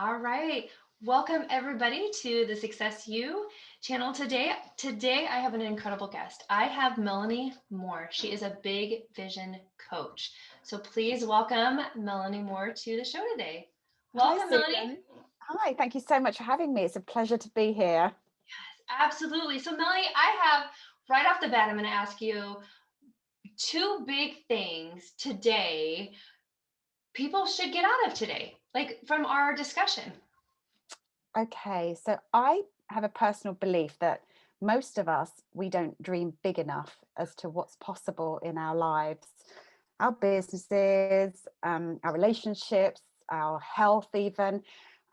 All right. Welcome everybody to the Success You channel today. Today I have an incredible guest. I have Melanie Moore. She is a big vision coach. So please welcome Melanie Moore to the show today. Hi, Welcome, Melanie. Susan. Hi, thank you so much for having me. It's a pleasure to be here. Absolutely. So Melanie, I have right off the bat, I'm going to ask you two big things today people should get out of today, like from our discussion. Okay, so I have a personal belief that most of us, we don't dream big enough as to what's possible in our lives, our businesses, our relationships, our health, even.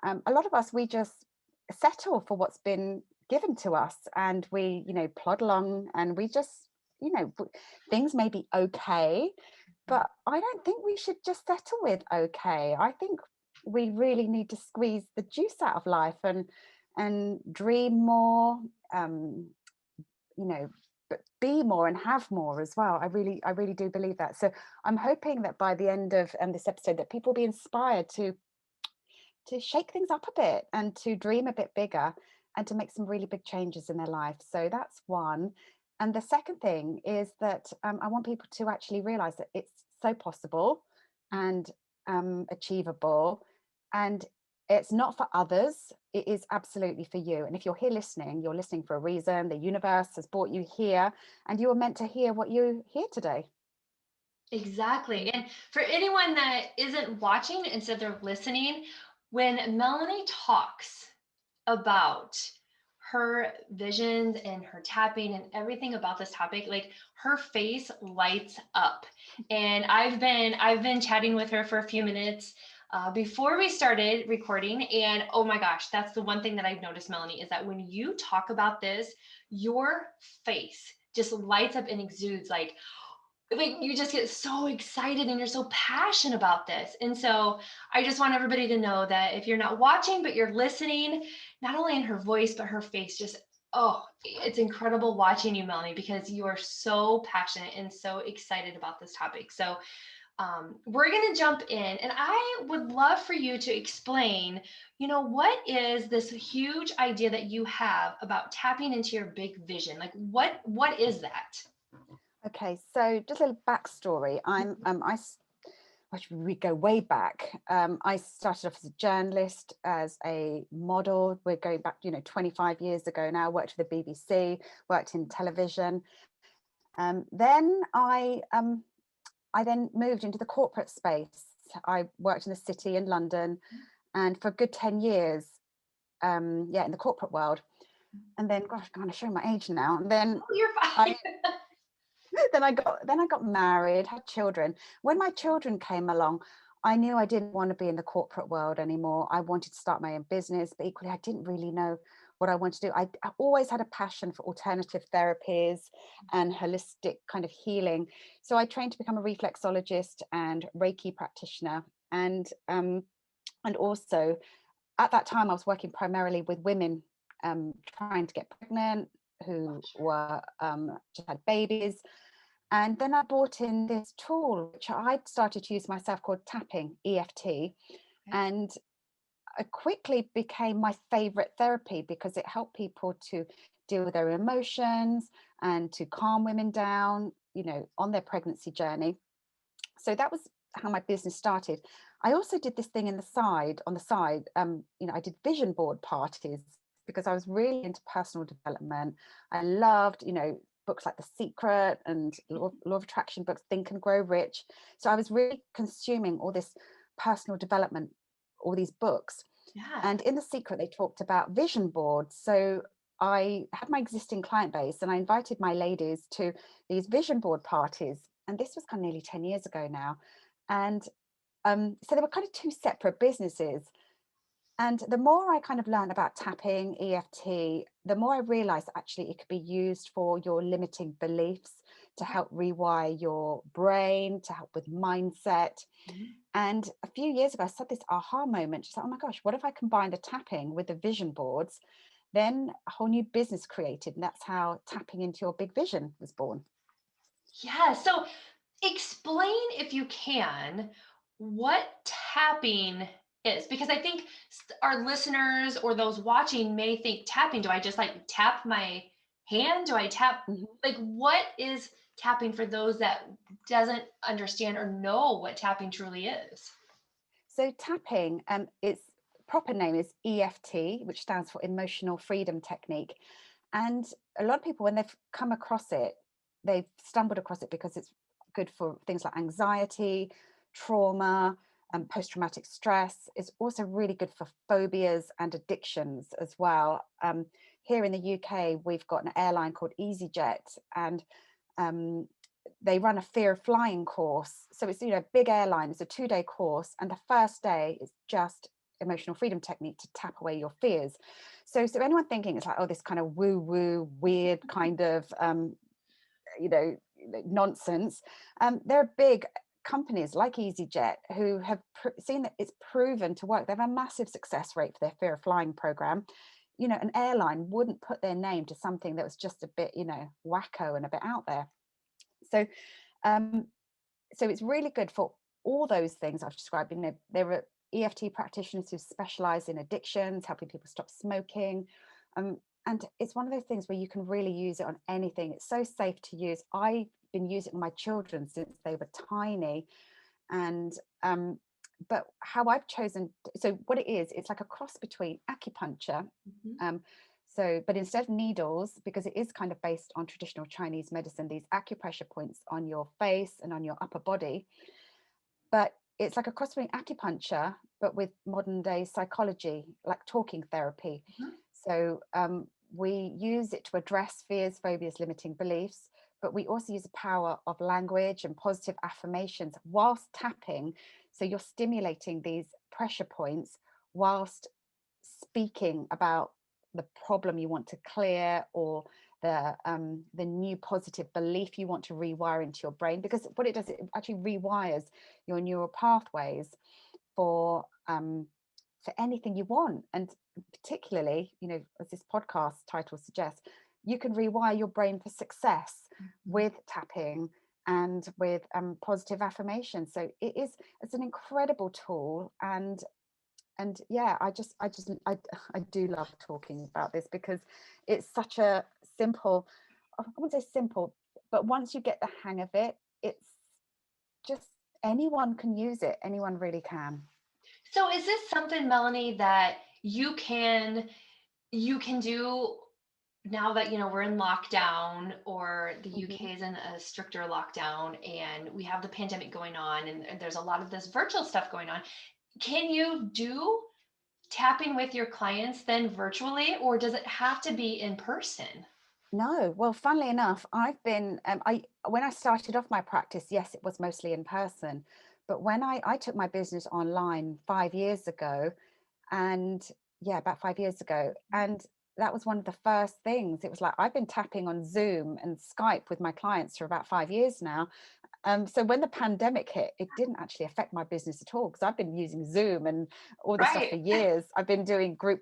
A lot of us, we just settle for what's been given to us and we, plod along and we just, things may be okay, but I don't think we should just settle with okay. I think we really need to squeeze the juice out of life and dream more, but be more and have more as well. I really do believe that. So I'm hoping that by the end of this episode that people will be inspired to shake things up a bit and to dream a bit bigger and to make some really big changes in their life. So that's one. And the second thing is that I want people to actually realize that it's so possible and achievable. And it's not for others, it is absolutely for you. And if you're here listening, you're listening for a reason. The universe has brought you here and you were meant to hear what you hear today. Exactly. And for anyone that isn't watching, instead they're listening, when Melanie talks about her visions and her tapping and everything about this topic, like her face lights up. And I've been chatting with her for a few minutes before we started recording, and oh my gosh, that's the one thing that I've noticed, Melanie, is that when you talk about this, your face just lights up and exudes like you just get so excited and you're so passionate about this. And so I just want everybody to know that if you're not watching, but you're listening, not only in her voice, but her face just, oh, it's incredible watching you, Melanie, because you are so passionate and so excited about this topic. So we're going to jump in and I would love for you to explain, what is this huge idea that you have about tapping into your big vision? Like what is that? Okay, so just a little backstory. We go way back. I started off as a journalist, as a model. We're going back, 25 years ago now. Worked for the BBC, worked in television. Then I then moved into the corporate space. I worked in the city in London, and for a good 10 years, in the corporate world. And then, gosh, I'm kind of showing my age now. And then Oh, you're I fine. then I got married, had children. When my children came along, I knew I didn't want to be in the corporate world anymore. I wanted to start my own business, but equally I didn't really know what I wanted to do. I always had a passion for alternative therapies and holistic kind of healing. So I trained to become a reflexologist and Reiki practitioner. And also at that time I was working primarily with women trying to get pregnant who were just had babies. And then I brought in this tool, which I'd started to use myself called tapping, EFT. And it quickly became my favorite therapy because it helped people to deal with their emotions and to calm women down, on their pregnancy journey. So that was how my business started. I also did this thing on the side. I did vision board parties because I was really into personal development. I loved, books like The Secret and Law of Attraction books, Think and Grow Rich. So I was really consuming all this personal development, all these books. Yeah. And in The Secret, they talked about vision boards. So I had my existing client base and I invited my ladies to these vision board parties. And this was kind of nearly 10 years ago now. And so they were kind of two separate businesses. And the more I kind of learned about tapping, EFT, the more I realized actually it could be used for your limiting beliefs, to help rewire your brain, to help with mindset. And a few years ago, I had this aha moment. Just like, oh my gosh, what if I combine the tapping with the vision boards? Then a whole new business created. And that's how tapping into your big vision was born. Yeah. So explain, if you can, what tapping is, because I think our listeners or those watching may think tapping, do I just like tap my hand? Do I tap, Mhm. like, what is tapping for those that doesn't understand or know what tapping truly is? So tapping, its proper name is EFT, which stands for Emotional Freedom Technique. And a lot of people, when they've come across it, they've stumbled across it because it's good for things like anxiety, trauma, and post-traumatic stress. It's also really good for phobias and addictions as well. Here in the UK, we've got an airline called EasyJet, and um, they run a fear of flying course. So it's, a big airline. It's a 2-day course, and the first day is just emotional freedom technique to tap away your fears. So anyone thinking it's like, oh, this kind of woo woo weird kind of you know nonsense, there are big companies like EasyJet who have seen that it's proven to work. They have a massive success rate for their fear of flying program. An airline wouldn't put their name to something that was just a bit, wacko and a bit out there. So um, so it's really good for all those things I've described. There are EFT practitioners who specialize in addictions, helping people stop smoking. Um, and it's one of those things where you can really use it on anything. It's so safe to use. I've been using it on my children since they were tiny. And but how I've chosen, so what it is, it's like a cross between acupuncture. Mhm. Um, but instead of needles, because it is kind of based on traditional Chinese medicine, these acupressure points on your face and on your upper body. But it's like a cross between acupuncture, but with modern day psychology, like talking therapy. Mhm. So we use it to address fears, phobias, limiting beliefs, but we also use the power of language and positive affirmations whilst tapping. So you're stimulating these pressure points whilst speaking about the problem you want to clear, or the new positive belief you want to rewire into your brain. Because what it does, it actually rewires your neural pathways for anything you want. And particularly, as this podcast title suggests, you can rewire your brain for success Mhm. with tapping and with positive affirmation. So it's an incredible tool. And yeah, I do love talking about this because it's such a simple, I wouldn't say simple, but once you get the hang of it, it's just, anyone can use it. Anyone really can. So is this something, Melanie, that you can do now that we're in lockdown, or the Mhm. UK is in a stricter lockdown, and we have the pandemic going on, and there's a lot of this virtual stuff going on? Can you do tapping with your clients then virtually, or does it have to be in person? No, well, funnily enough, I've been, I when I started off my practice, yes, it was mostly in person, but when I took my business online 5 years ago, and yeah, about 5 years ago, and that was one of the first things. It was like, I've been tapping on Zoom and Skype with my clients for about 5 years now. So when the pandemic hit, it didn't actually affect my business at all, because I've been using Zoom and all this stuff Right. for years. I've been doing group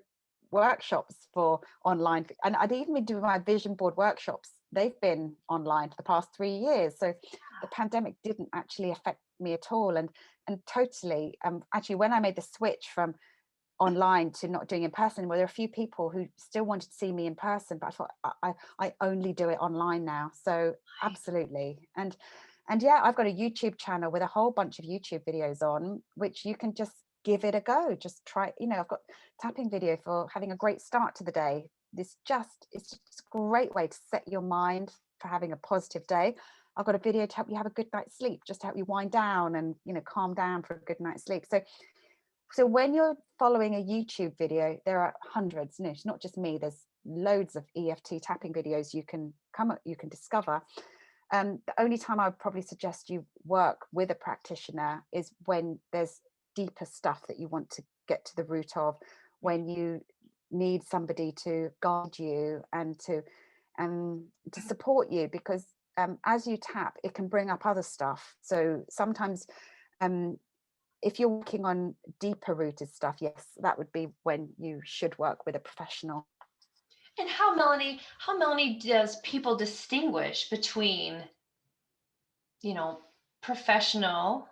workshops for online, and I'd even been doing my vision board workshops. They've been online for the past 3 years. So the pandemic didn't actually affect me at all. And totally, actually, when I made the switch from online to not doing in person, well, there are a few people who still wanted to see me in person, but I thought I only do it online now. So absolutely. And yeah, I've got a YouTube channel with a whole bunch of YouTube videos on, which you can just give it a go. Just try, I've got tapping video for having a great start to the day. It's just a great way to set your mind for having a positive day. I've got a video to help you have a good night's sleep, just to help you wind down and calm down for a good night's sleep. So when you're following a YouTube video, there are hundreds. It's not just me. There's loads of EFT tapping videos you can discover. The only time I would probably suggest you work with a practitioner is when there's deeper stuff that you want to get to the root of, when you need somebody to guide you and to support you, because as you tap, it can bring up other stuff. So sometimes um, if you're working on deeper rooted stuff, yes, that would be when you should work with a professional. And how Melanie does people distinguish between, you know, professional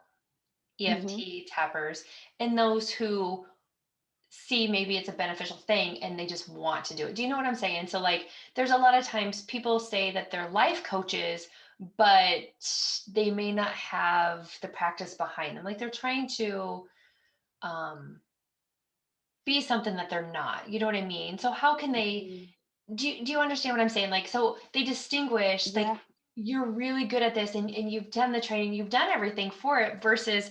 Hmm. EFT tappers and those who see maybe it's a beneficial thing and they just want to do it. Do you know what I'm saying? So like there's a lot of times people say that they're life coaches, but they may not have the practice behind them. Like they're trying to um be something that they're not. You know what I mean? So how can they do you understand what I'm saying? Like so they distinguish like Yeah. you're really good at this and you've done the training, you've done everything for it versus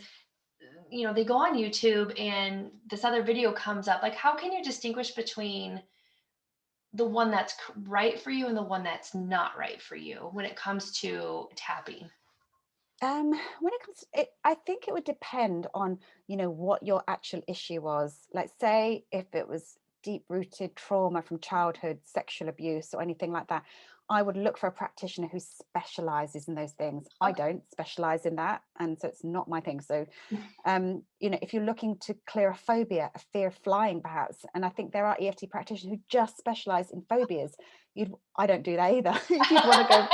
they go on YouTube and this other video comes up. Like how can you distinguish between the one that's right for you and the one that's not right for you when it comes to tapping? When it comes to it, I think it would depend on, what your actual issue was. Like, say, if it was deep-rooted trauma from childhood, sexual abuse, or anything like that, I would look for a practitioner who specializes in those things. I Okay. don't specialize in that, and so it's not my thing. So, if you're looking to clear a phobia, a fear of flying, perhaps, and I think there are EFT practitioners who just specialize in phobias. I don't do that either. You'd want to go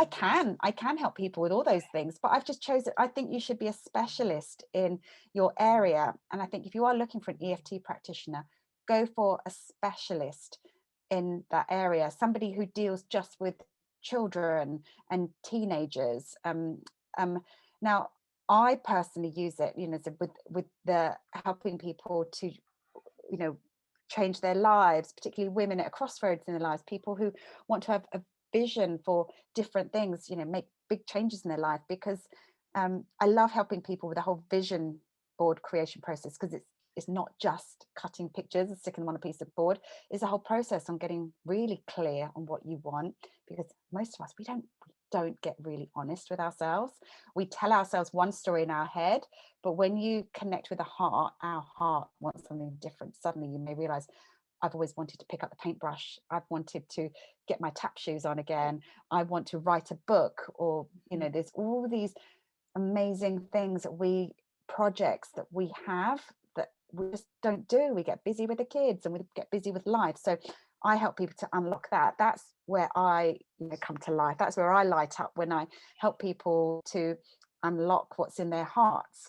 I can help people with all those things, but I've just chosen, I think you should be a specialist in your area. And I think if you are looking for an EFT practitioner, go for a specialist in that area, somebody who deals just with children and teenagers. Now I personally use it, with the helping people to, change their lives, particularly women at a crossroads in their lives, people who want to have a vision for different things, make big changes in their life. Because I love helping people with the whole vision board creation process, because it's not just cutting pictures and sticking them on a piece of board. It's a whole process on getting really clear on what you want, because most of us, we don't get really honest with ourselves. We tell ourselves one story in our head, but when you connect with the heart, our heart wants something different. Suddenly you may realize, I've always wanted to pick up the paintbrush. I've wanted to get my tap shoes on again. I want to write a book, or, there's all these amazing things projects that we have that we just don't do. We get busy with the kids and we get busy with life. So I help people to unlock that. That's where I, come to life. That's where I light up, when I help people to unlock what's in their hearts.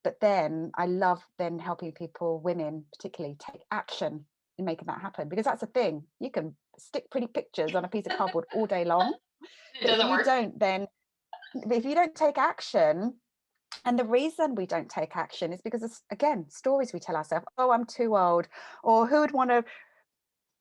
But then I love then helping people, women particularly, take action in making that happen, because that's the thing. You can stick pretty pictures on a piece of cardboard all day long, It but if doesn't you work. don't then if you don't take action, and the reason we don't take action is because of, again, stories we tell ourselves. Oh, I'm too old, or who would want to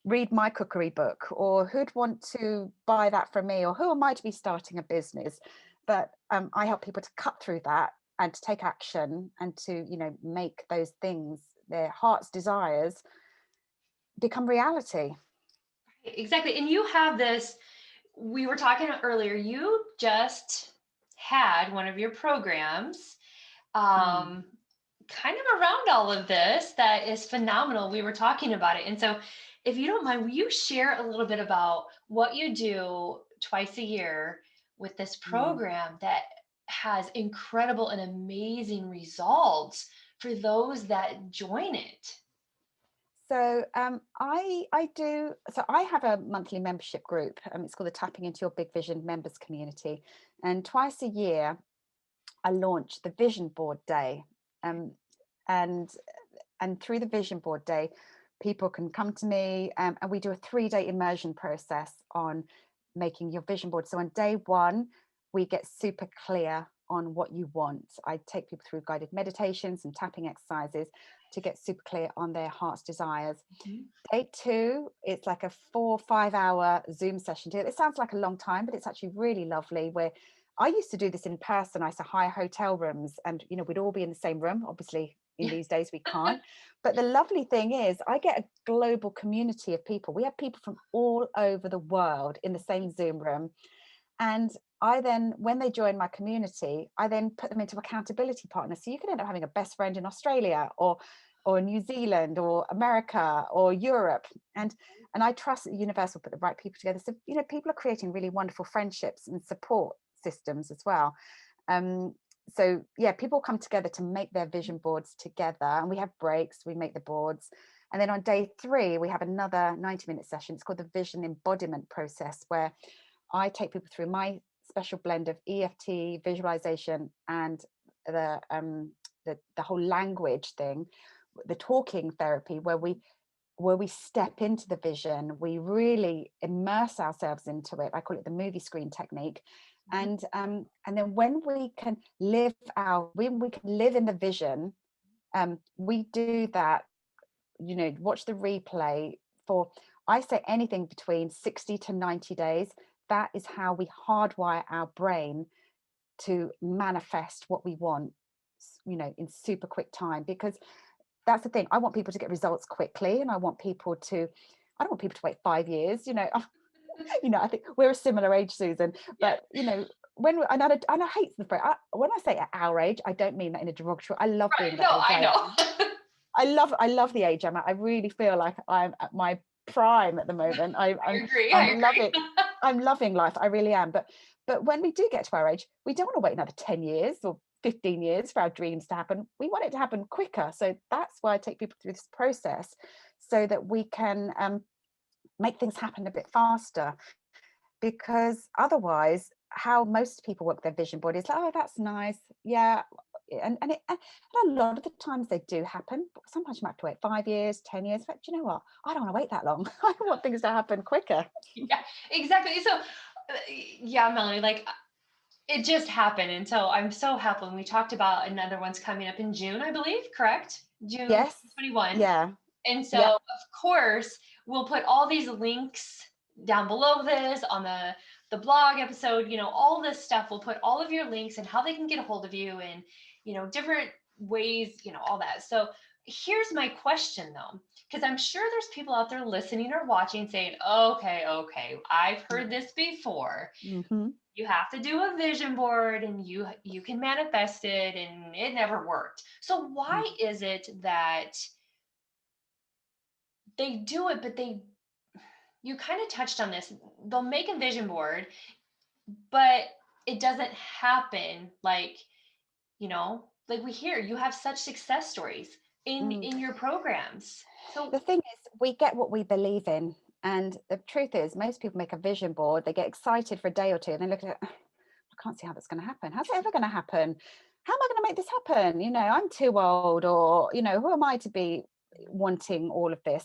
read my cookery book, or who'd want to buy that from me, or who am I to be starting a business? But I help people to cut through that and to take action, and to, make those things, their heart's desires, become reality. Exactly. And you have this, we were talking earlier, you just had one of your programs Mm. um, kind of around all of this that is phenomenal. We were talking about it. And so, if you don't mind, will you share a little bit about what you do twice a year with this Mm. program that has incredible and amazing results for those that join it? So I have a monthly membership group. It's called the Tapping Into Your Big Vision Members Community, and twice a year I launch the Vision Board Day, um, and through the Vision Board Day, people can come to me, and we do a 3-day immersion process on making your vision board. So on day one, we get super clear on what you want. I take people through guided meditations and tapping exercises to get super clear on their heart's desires. Mhm. Day two, it's like a 4 or 5 hour Zoom session. It sounds like a long time, but it's actually really lovely. Where I used to do this in person. I used to hire hotel rooms, and we'd all be in the same room. Obviously, in Yeah. these days we can't. But the lovely thing is, I get a global community of people. We have people from all over the world in the same Zoom room, and I then, when they join my community, I then put them into accountability partners. So you can end up having a best friend in Australia, or New Zealand, or America, or Europe. And I trust that the universe will put the right people together. So, people are creating really wonderful friendships and support systems as well. Um, so yeah, people come together to make their vision boards together, and we have breaks, we make the boards. And then on day three, we have another 90-minute session. It's called the vision embodiment process, where I take people through my special blend of EFT, visualization, and the whole language thing, the talking therapy, where we step into the vision, we really immerse ourselves into it. I call it the movie screen technique. And then when we can live in the vision, we do that, watch the replay for, I say, anything between 60 to 90 days. That is how we hardwire our brain to manifest what we want, in super quick time. Because that's the thing, I want people to get results quickly, and I don't want people to wait 5 years. I think we're a similar age, Susan, but and I hate the phrase, when I say at our age, I don't mean that in a derogatory. I love being that age. I know. I love the age I'm at. I really feel like I'm at my prime at the moment. I agree. I'm loving life. I really am. But when we do get to our age, we don't want to wait another 10 years or 15 years for our dreams to happen. We want it to happen quicker. So that's why I take people through this process, so that we can make things happen a bit faster. Because otherwise, how most people work their vision board is like, oh, that's nice. Yeah. And a lot of the times they do happen, but sometimes you might have to wait 5 years, 10 years. But you know what? I don't want to wait that long. I want things to happen quicker. Yeah, exactly. So, yeah, Melanie, like, it just happened. And so I'm so happy. And we talked about another one's coming up in June, I believe, correct? June Yes. 2021. Yeah. And so, of course, we'll put all these links down below this on the blog episode, all this stuff. We'll put all of your links and how they can get a hold of you, and, different ways, all that. So here's my question though, because I'm sure there's people out there listening or watching saying, okay, I've heard this before. Mm-hmm. You have to do a vision board and you can manifest it, and it never worked. So why is it that they do it, but you kind of touched on this, they'll make a vision board, but it doesn't happen like we hear you have such success stories in your programs. So the thing is, we get what we believe in. And the truth is, most people make a vision board, they get excited for a day or two, and they look at it, I can't see how that's going to happen. How's it ever going to happen? How am I going to make this happen? I'm too old, or, who am I to be wanting all of this?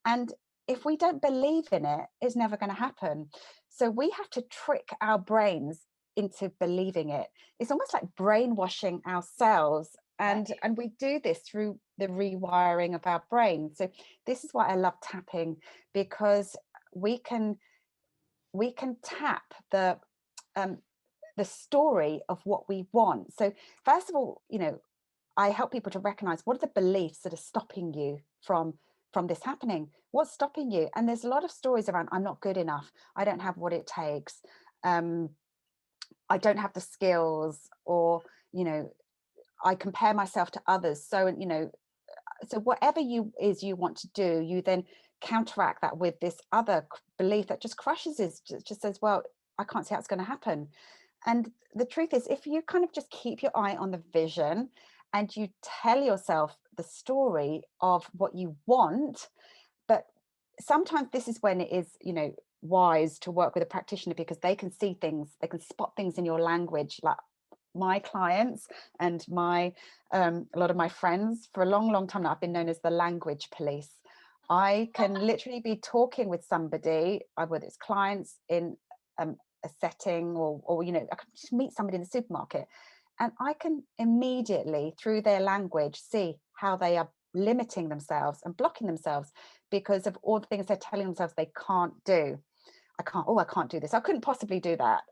And if we don't believe in it, it's never going to happen. So we have to trick our brains into believing it. It's almost like brainwashing ourselves. And we do this through the rewiring of our brain. So this is why I love tapping, because we can tap the story of what we want. So first of all, I help people to recognize, what are the beliefs that are stopping you from this happening? What's stopping you? And there's a lot of stories around, I'm not good enough, I don't have what it takes, I don't have the skills, or I compare myself to others. So so whatever you want to do, you then counteract that with this other belief that just crushes it, just says, well, I can't see how it's going to happen. And the truth is, if you kind of just keep your eye on the vision and you tell yourself the story of what you want, but sometimes this is when it is, wise to work with a practitioner, because they can see things, they can spot things in your language. Like my clients and a lot of my friends, for a long time now, I've been known as the language police. I can literally be talking with somebody, whether it's clients in a setting, or I can just meet somebody in the supermarket, and I can immediately, through their language, see how they are limiting themselves and blocking themselves because of all the things they're telling themselves they can't do. I can't do this, I couldn't possibly do that.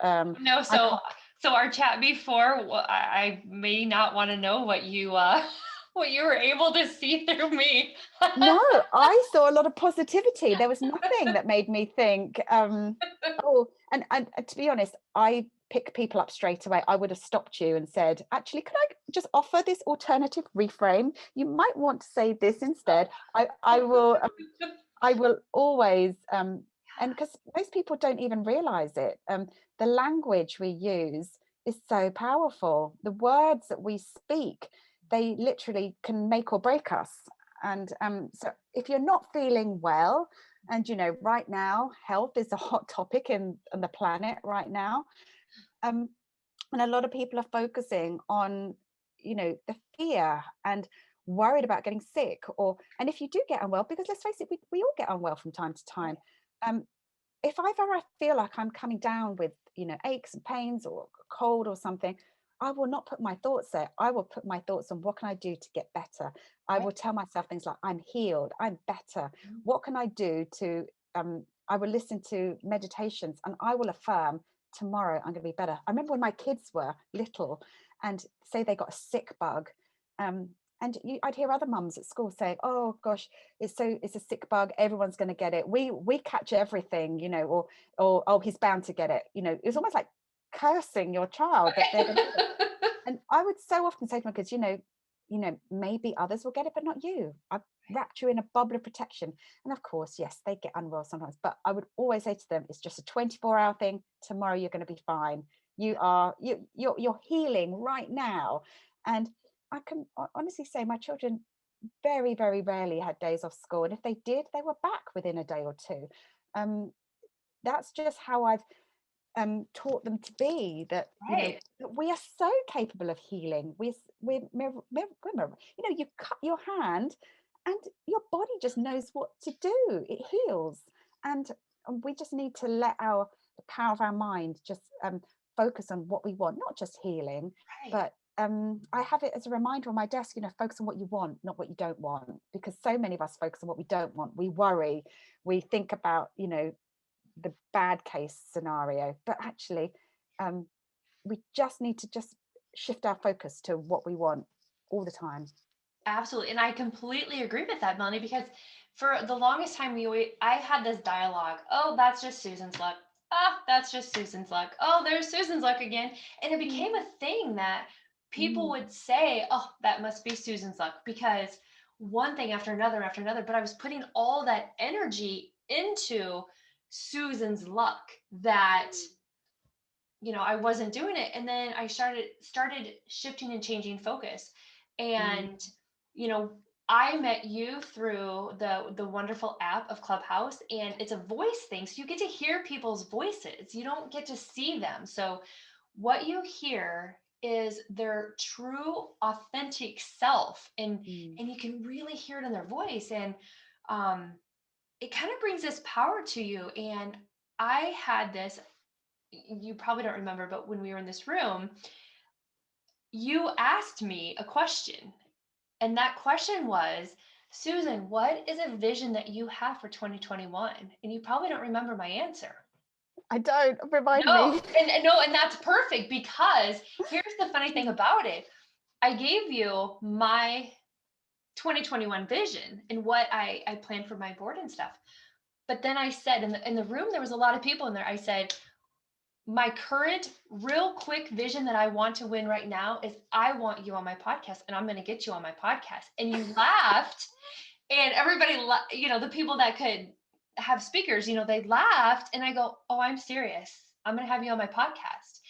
No, so our chat before, I may not want to know what you were able to see through me. No, I saw a lot of positivity. There was nothing that made me think, and to be honest, I pick people up straight away. I would have stopped you and said, actually, can I just offer this alternative reframe? You might want to say this instead. I will always, and because most people don't even realize it, the language we use is so powerful. The words that we speak, they literally can make or break us. And so if you're not feeling well, and right now health is a hot topic on the planet right now, and a lot of people are focusing on the fear and worried about getting sick, and if you do get unwell, because let's face it, we all get unwell from time to time. If I ever feel like I'm coming down with, aches and pains or a cold or something, I will not put my thoughts there. I will put my thoughts on what can I do to get better. I will tell myself things like, I'm healed, I'm better. What can I do to, I will listen to meditations and I will affirm tomorrow I'm going to be better. I remember when my kids were little and say they got a sick bug. And I'd hear other mums at school saying, "Oh gosh, it's a sick bug. Everyone's going to get it. We catch everything, or oh, he's bound to get it." It was almost like cursing your child that they're going to get it. And I would so often say to my kids, maybe others will get it, but not you. I've wrapped you in a bubble of protection. And of course, yes, they get unwell sometimes, but I would always say to them, it's just a 24-hour thing. Tomorrow you're going to be fine. You're healing right now. And I can honestly say my children very, very rarely had days off school. And if they did, they were back within a day or two. That's just how I've taught them to be, that, that we are so capable of healing. You cut your hand and your body just knows what to do. It heals. And we just need to let the power of our mind just focus on what we want, not just healing, but I have it as a reminder on my desk, focus on what you want, not what you don't want, because so many of us focus on what we don't want. We worry, we think about, the bad case scenario, but actually we just need to just shift our focus to what we want all the time. Absolutely. And I completely agree with that, Melanie, because for the longest time, I had this dialogue. Oh, that's just Susan's luck. Ah, that's just Susan's luck. Oh, there's Susan's luck again. And it became a thing that people would say, oh, that must be Susan's luck, because one thing after another, but I was putting all that energy into Susan's luck that, I wasn't doing it. And then I started shifting and changing focus. And, I met you through the wonderful app of Clubhouse, and it's a voice thing. So you get to hear people's voices. You don't get to see them. So what you hear is their true, authentic self, and you can really hear it in their voice. And it kind of brings this power to you. And I had this, you probably don't remember, but when we were in this room, you asked me a question. And that question was, Susan, what is a vision that you have for 2021? And you probably don't remember my answer. I don't. Remind No, me. and that's perfect, because here's the funny thing about it. I gave you my 2021 vision and what I planned for my board and stuff. But then I said, in the room, there was a lot of people in there. I said, my current real quick vision that I want to win right now is I want you on my podcast, and I'm going to get you on my podcast. And you laughed, and everybody, the people that could have speakers, they laughed, and I go, oh, I'm serious. I'm going to have you on my podcast.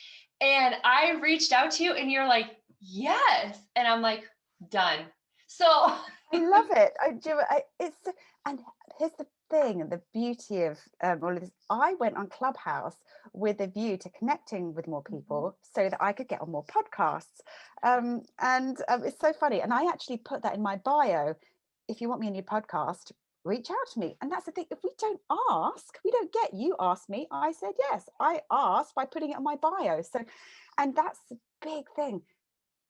And I reached out to you and you're like, yes. And I'm like, done. So I love it. And here's the thing, and the beauty of all of this. I went on Clubhouse with a view to connecting with more people so that I could get on more podcasts. And it's so funny. And I actually put that in my bio. If you want me on your podcast, reach out to me. And that's the thing. If we don't ask, we don't get. You asked me. I said yes. I asked by putting it on my bio. So, and that's the big thing.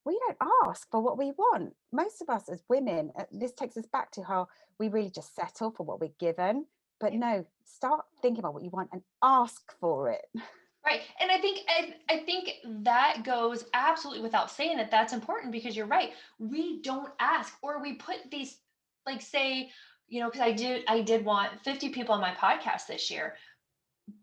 We don't ask for what we want. Most of us as women, this takes us back to how we really just settle for what we're given. But no, start thinking about what you want and ask for it. Right. And I think that goes absolutely without saying that that's important, because you're right. We don't ask, or we put these, like, say, because I did want 50 people on my podcast this year.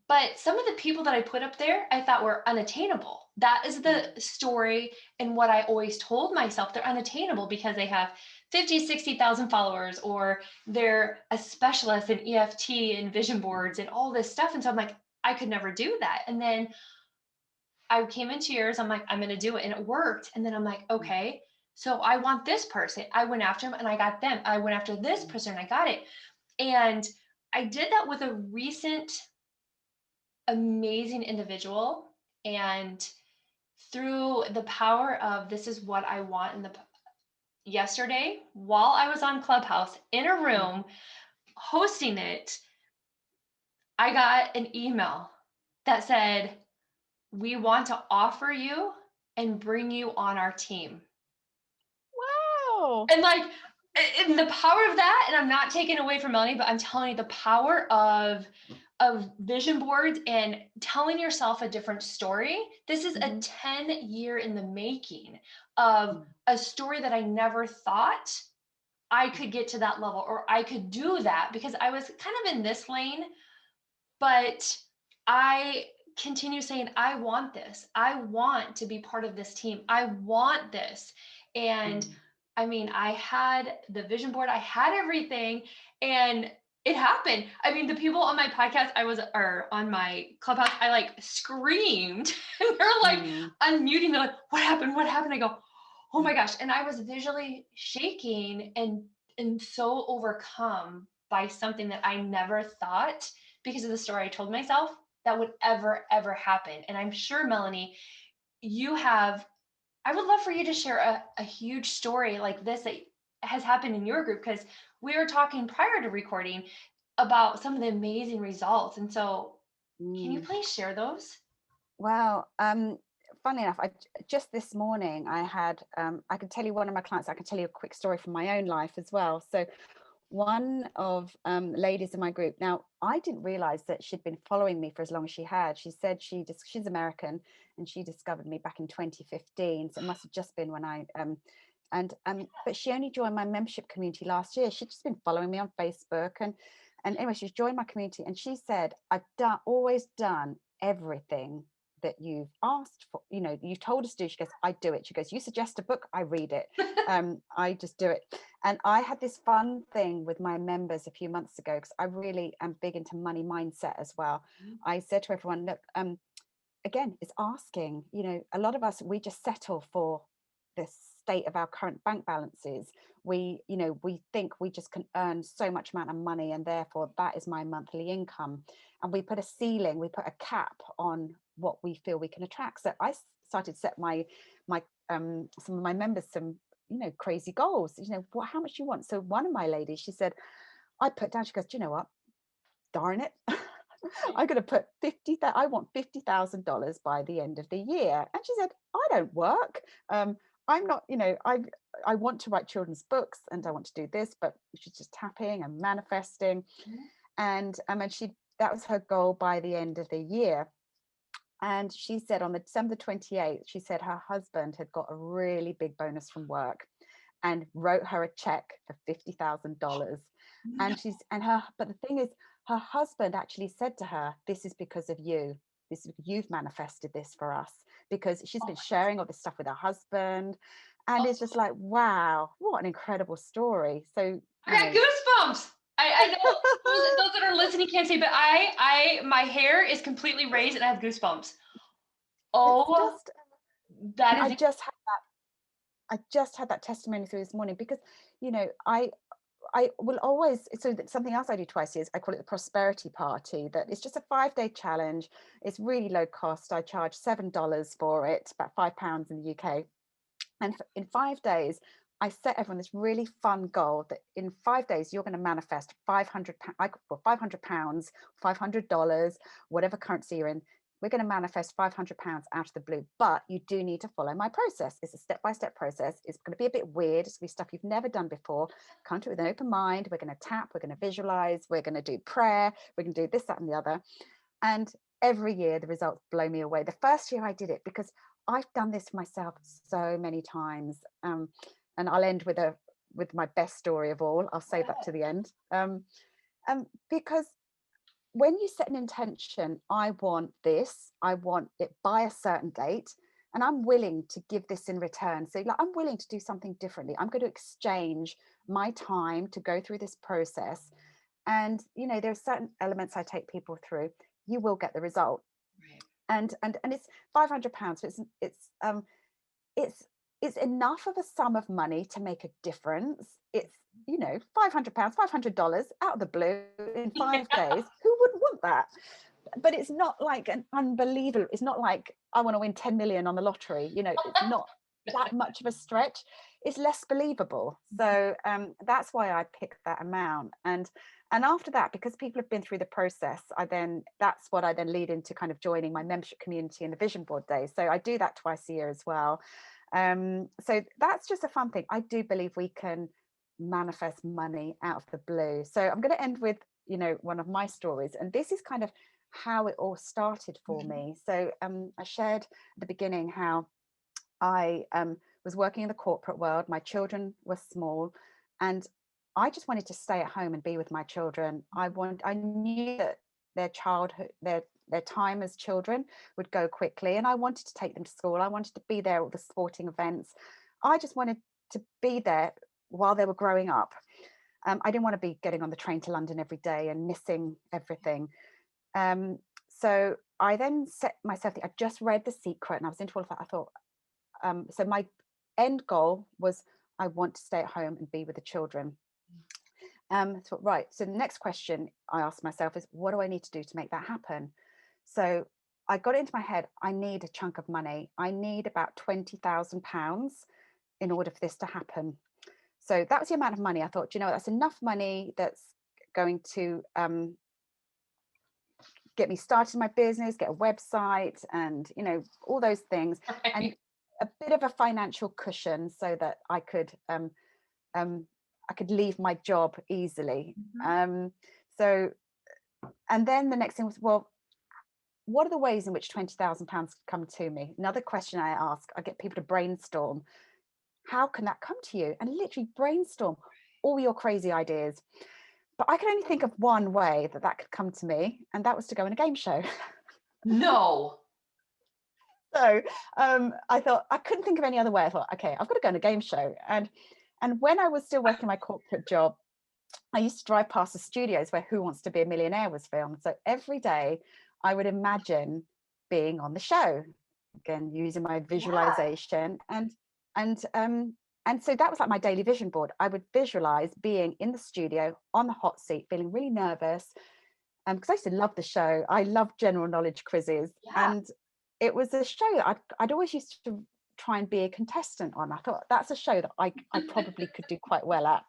But some of the people that I put up there, I thought were unattainable. That is the story, and what I always told myself. They're unattainable because they have 50, 60,000 followers, or they're a specialist in EFT and vision boards and all this stuff. And so I'm like, I could never do that. And then I came into yours. I'm like, I'm going to do it. And it worked. And then I'm like, okay, so I want this person. I went after them and I got them. I went after this person and I got it. And I did that with a recent amazing individual. And through the power of this is what I want in the yesterday while I was on Clubhouse in a room hosting it, I got an email that said, "We want to offer you and bring you on our team." Wow. And like, and the power of that, and I'm not taking away from Melanie, but I'm telling you the power of vision boards and telling yourself a different story. This is a 10-year in the making of a story that I never thought I could get to that level or I could do that, because I was kind of in this lane, but I continue saying, I want this. I want to be part of this team. I want this. And I mean, I had the vision board, I had everything, and it happened. I mean, the people on my podcast, or on my Clubhouse, I like screamed and they're like unmuting. They're like, what happened? What happened? I go, oh my gosh. And I was visually shaking and so overcome by something that I never thought, because of the story I told myself, that would ever happen. And I'm sure, Melanie, I would love for you to share a huge story like this that has happened in your group, because we were talking prior to recording about some of the amazing results. And so can you please share those? Well, funnily enough, just this morning I had, I can tell you one of my clients, I can tell you a quick story from my own life as well. So one of ladies in my group, now I didn't realize that she'd been following me for as long as she had. She said she's American and she discovered me back in 2015. So it must have just been when but she only joined my membership community last year. She'd just been following me on Facebook and anyway, she's joined my community and she said, I've always done everything that you've asked for, you've told us to do. She goes, I do it. She goes, you suggest a book, I read it. I just do it. And I had this fun thing with my members a few months ago, because I really am big into money mindset as well. I said to everyone, look, again, it's asking, a lot of us, we just settle for the state of our current bank balances. We think we just can earn so much amount of money and therefore that is my monthly income. And we put a ceiling, we put a cap on what we feel we can attract. So I started to set some of my members some crazy goals. How much do you want? So one of my ladies, she said, I put down, she goes, do you know what, darn it, I'm going to put I want $50,000 by the end of the year. And she said, I don't work. I'm not, I want to write children's books and I want to do this, but she's just tapping and manifesting. And that was her goal by the end of the year. And she said on December 28th, she said her husband had got a really big bonus from work and wrote her a check for $50,000. But the thing is, her husband actually said to her, this is because of you. You've manifested this for us, because she's been sharing all this stuff with her husband. And it's just like, wow, what an incredible story. So I got goosebumps. I know those that are listening can't see, but my hair is completely raised and I have goosebumps. Oh, that is. I just had that testimony through this morning, because I will always, so something else I do twice a year, I call it the prosperity party. That it's just a 5-day challenge. It's really low cost. I charge $7 for it, about £5 in the UK. And in 5 days, I set everyone this really fun goal that in 5 days, you're going to manifest £500, $500, whatever currency you're in. We're going to manifest £500 out of the blue, but you do need to follow my process. It's a step-by-step process. It's going to be a bit weird. It's going to be stuff you've never done before. Come to it with an open mind. We're going to tap. We're going to visualize. We're going to do prayer. We're going to do this, that, and the other. And every year the results blow me away. The first year I did it, because I've done this myself so many times. And I'll end with my best story of all. I'll save that to the end. Because when you set an intention, I want this, I want it by a certain date, and I'm willing to give this in return. So I'm willing to do something differently. I'm going to exchange my time to go through this process. And, there are certain elements I take people through. You will get the result. Right. And it's £500. So it's enough of a sum of money to make a difference. It's £500, $500 out of the blue in 5 days. Who wouldn't want that? but it's not like an unbelievable, it's not like I want to win 10 million on the lottery, you know, it's not that much of a stretch. It's less believable. So that's why I picked that amount. And after that, because people have been through the process, that's what I then lead into kind of joining my membership community and the vision board days. So I do that twice a year as well. So that's just a fun thing. I do believe we can manifest money out of the blue. So I'm going to end with, you know, one of my stories, and this is kind of how it all started for me. So I shared at the beginning how I was working in the corporate world. My children were small, and I just wanted to stay at home and be with my children. I knew that their childhood, their time as children would go quickly, and I wanted to take them to school. I wanted to be there at the sporting events. I just wanted to be there while they were growing up. I didn't want to be getting on the train to London every day and missing everything. So I then set myself, I just read The Secret and I was into all of that. I thought, so my end goal was I want to stay at home and be with the children. So right, so the next question I asked myself is, what do I need to do to make that happen? So I got it into my head, I need a chunk of money. I need about £20,000 in order for this to happen. So that was the amount of money. I thought, you know, that's enough money that's going to get me started in my business, get a website, and, you know, all those things, Right. and a bit of a financial cushion so that I could leave my job easily. So, and then the next thing was, well, what are the ways in which £20,000 come to me? Another question I ask, I get people to brainstorm. How can that come to you? And literally brainstorm all your crazy ideas. But I could only think of one way that could come to me, and that was to go in a game show. No. So I thought, I couldn't think of any other way. I thought, okay, I've got to go in a game show. And when I was still working my corporate job, I used to drive past the studios where Who Wants to Be a Millionaire was filmed. So every day I would imagine being on the show, again, using my visualization. And so that was like my daily vision board. I would visualize being in the studio on the hot seat, feeling really nervous. Because I used to love the show. I loved general knowledge quizzes. And it was a show that I'd always used to try and be a contestant on. I thought that's a show that I probably could do quite well at.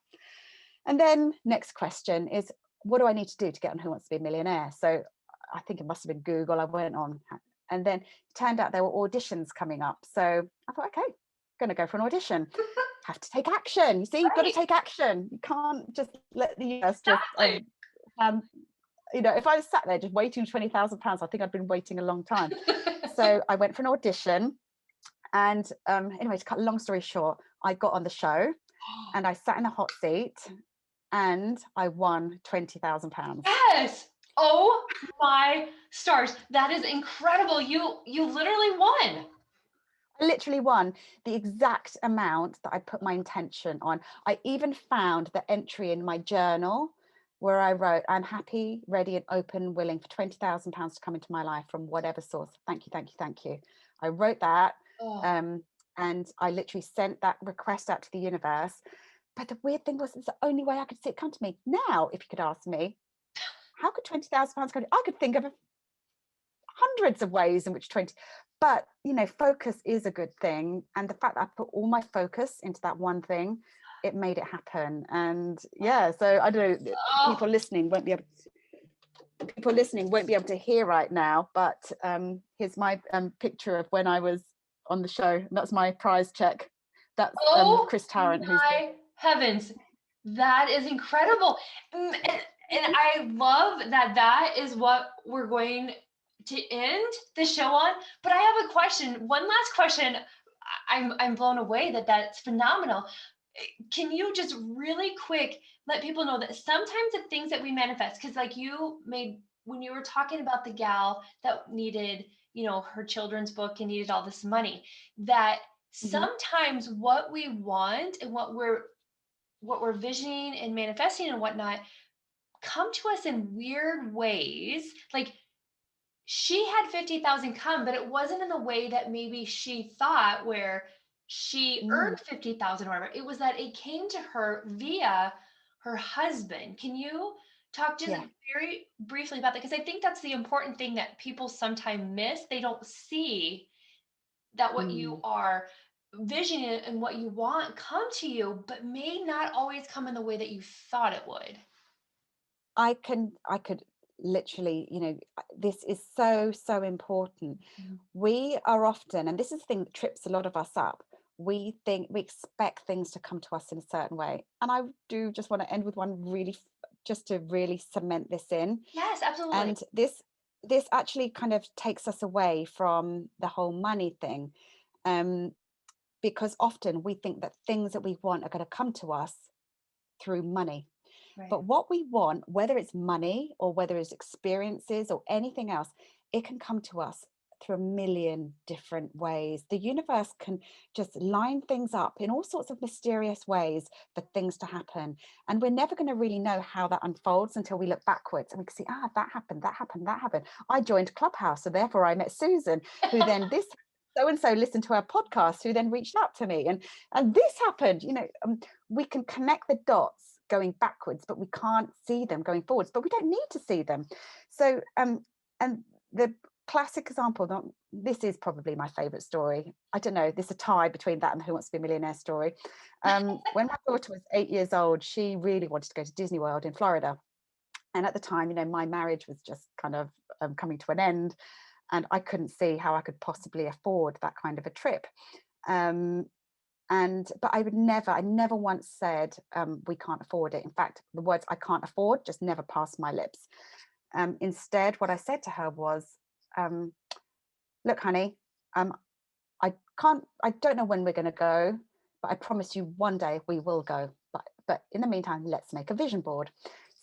And then next question is, what do I need to do to get on Who Wants to Be a Millionaire? So I think it must have been Google. I went on, and then it turned out there were auditions coming up. So I thought, okay, I'm going to go for an audition. Have to take action. You see, you've got to take action. You can't just let the universe just you know, if I was sat there just waiting £20,000, I think I'd been waiting a long time. So I went for an audition, and anyway, to cut a long story short, I got on the show, and I sat in a hot seat, and I won £20,000. Yes. Oh my stars. That is incredible. You literally won. I literally won the exact amount that I put my intention on. I even found the entry in my journal where I wrote, I'm happy, ready, and open, willing for £20,000 to come into my life from whatever source. Thank you, thank you, thank you. I wrote that, and I literally sent that request out to the universe. But the weird thing was, it's the only way I could see it come to me. Now, if you could ask me, how could £20,000 come to me? I could think of hundreds of ways in which 20, but, you know, focus is a good thing. And the fact that I put all my focus into that one thing, it made it happen. And yeah, so I don't know, people listening won't be able to hear right now, but here's my picture of when I was on the show, and that's my prize check. That's Chris Tarrant. My heavens, that is incredible. And I love that is what we're going to end the show on. But I have a question, one last question. I'm blown away that's phenomenal. Can you just really quick let people know that sometimes the things that we manifest, because like you made when you were talking about the gal that needed, you know, her children's book and needed all this money, that sometimes what we want and what we're visioning and manifesting and whatnot come to us in weird ways. Like she had 50,000 come, but it wasn't in the way that maybe she thought, where she earned 50,000 or whatever. It was that it came to her via her husband. Can you talk just Yeah. very briefly about that, because I think that's the important thing that people sometimes miss. They don't see that what you Mm. are visioning and what you want come to you, but may not always come in the way that you thought it would. I could literally, this is so, so important. Mhm. We are often, and this is the thing that trips a lot of us up, we expect things to come to us in a certain way. And I do just want to end with one really, just to really cement this in. Yes, absolutely. And this actually kind of takes us away from the whole money thing. Um, because often we think that things that we want are going to come to us through money. Right. But what we want, whether it's money or whether it's experiences or anything else, it can come to us through a million different ways. The universe can just line things up in all sorts of mysterious ways for things to happen. And we're never going to really know how that unfolds until we look backwards and we can see, that happened, that happened, that happened. I joined Clubhouse, so therefore I met Susan, who then this so and so listened to our podcast, who then reached out to me, and this happened. We can connect the dots going backwards, but we can't see them going forwards, but we don't need to see them. So and the classic example, this is probably my favorite story, I don't know, there's a tie between that and the Who Wants to Be a Millionaire story. When my daughter was 8 years old, she really wanted to go to Disney World in Florida, and at the time, my marriage was just kind of coming to an end, and I couldn't see how I could possibly afford that kind of a trip. But I never once said we can't afford it. In fact, the words "I can't afford" just never passed my lips. Instead, what I said to her was, "Look, honey, I don't know when we're going to go, but I promise you one day we will go. But in the meantime, let's make a vision board."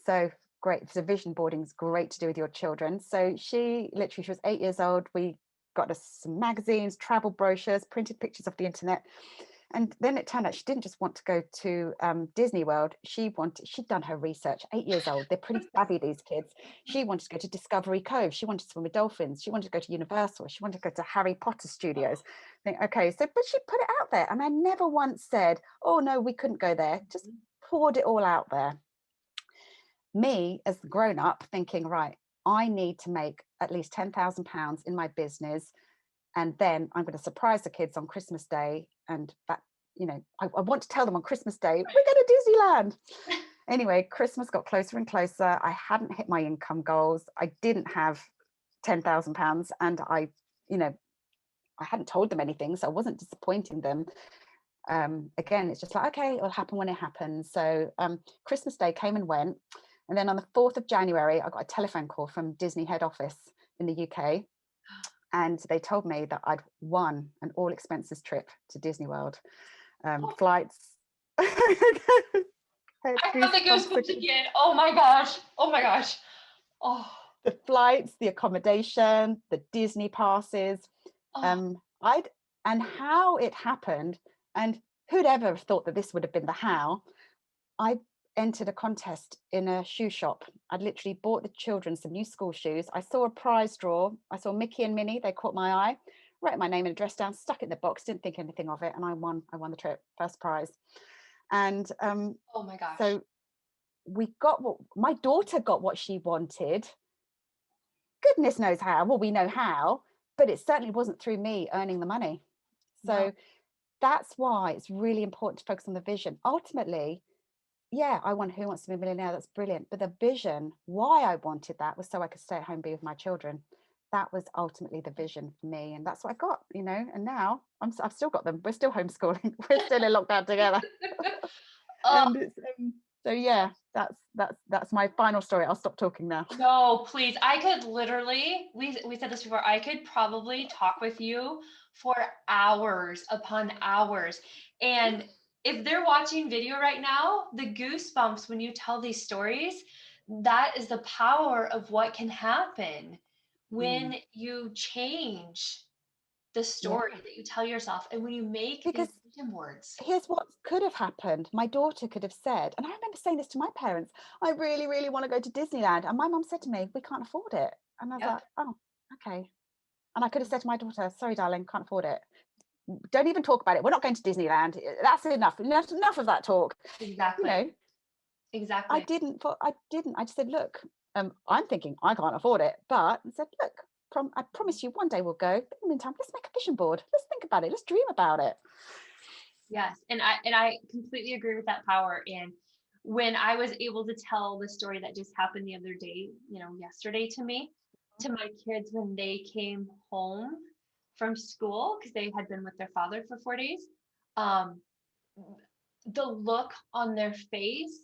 So great. So vision boarding is great to do with your children. So she was 8 years old. We got us some magazines, travel brochures, printed pictures off the internet. And then it turned out she didn't just want to go to Disney World. She'd done her research. 8 years old, they're pretty savvy, these kids. She wanted to go to Discovery Cove. She wanted to swim with dolphins. She wanted to go to Universal. She wanted to go to Harry Potter Studios. Okay, but she put it out there, and I never once said, "Oh no, we couldn't go there." Just poured it all out there. Me, as the grown up, thinking, right, I need to make at least £10,000 in my business, and then I'm going to surprise the kids on Christmas Day. And that, I want to tell them on Christmas Day, we're going to Disneyland. Anyway, Christmas got closer and closer. I hadn't hit my income goals. I didn't have £10,000, and I hadn't told them anything, so I wasn't disappointing them. Again, it's just like, okay, it'll happen when it happens. So Christmas Day came and went. And then on the 4th of January, I got a telephone call from Disney head office in the UK. And they told me that I'd won an all expenses trip to Disney World. Flights. I got the goosebumps again. Oh my gosh. Oh my gosh. Oh. The flights, the accommodation, the Disney passes. Oh. And how it happened, and who'd ever have thought that this would have been the how. I entered a contest in a shoe shop. I'd literally bought the children some new school shoes. I saw a prize draw. I saw Mickey and Minnie. They caught my eye. Wrote my name and address down, stuck it in the box, didn't think anything of it, and I won the trip, first prize. And oh my gosh. So my daughter got what she wanted. Goodness knows how. Well, we know how, but it certainly wasn't through me earning the money. So that's why it's really important to focus on the vision. Ultimately, yeah, I want Who Wants to Be a Millionaire. That's brilliant. But the vision, why I wanted that, was so I could stay at home and be with my children. That was ultimately the vision for me. And that's what I got, and now I've still got them. We're still homeschooling. We're still in lockdown together. And it's, so yeah, that's my final story. I'll stop talking now. No, please. I could literally, we said this before, I could probably talk with you for hours upon hours. And if they're watching video right now, the goosebumps when you tell these stories, that is the power of what can happen when you change the story that you tell yourself and when you make these vision boards. Here's what could have happened. My daughter could have said, and I remember saying this to my parents, I really, really want to go to Disneyland. And my mum said to me, we can't afford it. And I was like, oh, okay. And I could have said to my daughter, sorry, darling, can't afford it. Don't even talk about it. We're not going to Disneyland. That's enough. Enough of that talk. Exactly. Exactly. I just said, look, I'm thinking I can't afford it, but I said, look, I promise you one day we'll go. But in the meantime, let's make a vision board. Let's think about it. Let's dream about it. Yes. And I completely agree with that power. And when I was able to tell the story that just happened the other day, yesterday to me, to my kids when they came home from school, because they had been with their father for 4 days, um, the look on their face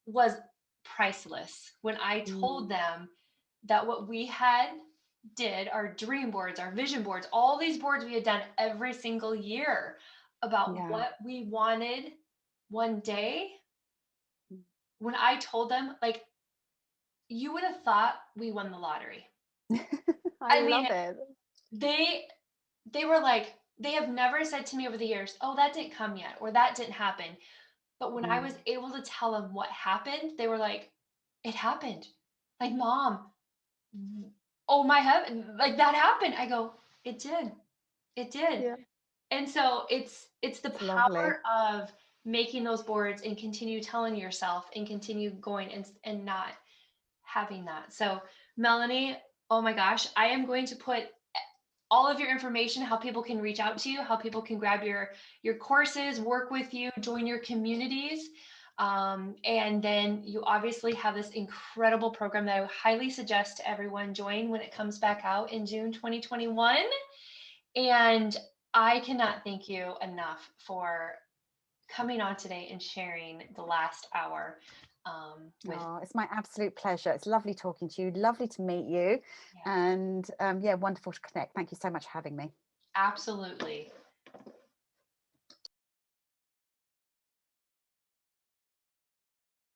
was priceless when I told Mm, them that what we had did, our dream boards, our vision boards, all these boards we had done every single year about yeah. what we wanted one day. Mm. When I told them, like, you would have thought we won the lottery. I I mean, love it. they they were like, they have never said to me over the years, oh, that didn't come yet, or that didn't happen. But when I Mm, was able to tell them what happened, they were like, it happened. Like, mom, oh my heaven, like that happened. I go, it did. It did. yeah, And so it's the it's lovely. power of making those boards and continue telling yourself and continue going and not having that. So Melanie, oh my gosh, I am going to put all of your information, how people can reach out to you, how people can grab your courses, work with you, join your communities. And then you obviously have this incredible program that I highly suggest to everyone join when it comes back out in June 2021. And I cannot thank you enough for coming on today and sharing the last hour with. Oh, it's my absolute pleasure. It's lovely talking to you. Lovely to meet you. Yeah, And yeah, wonderful to connect. Thank you so much for having me. absolutely.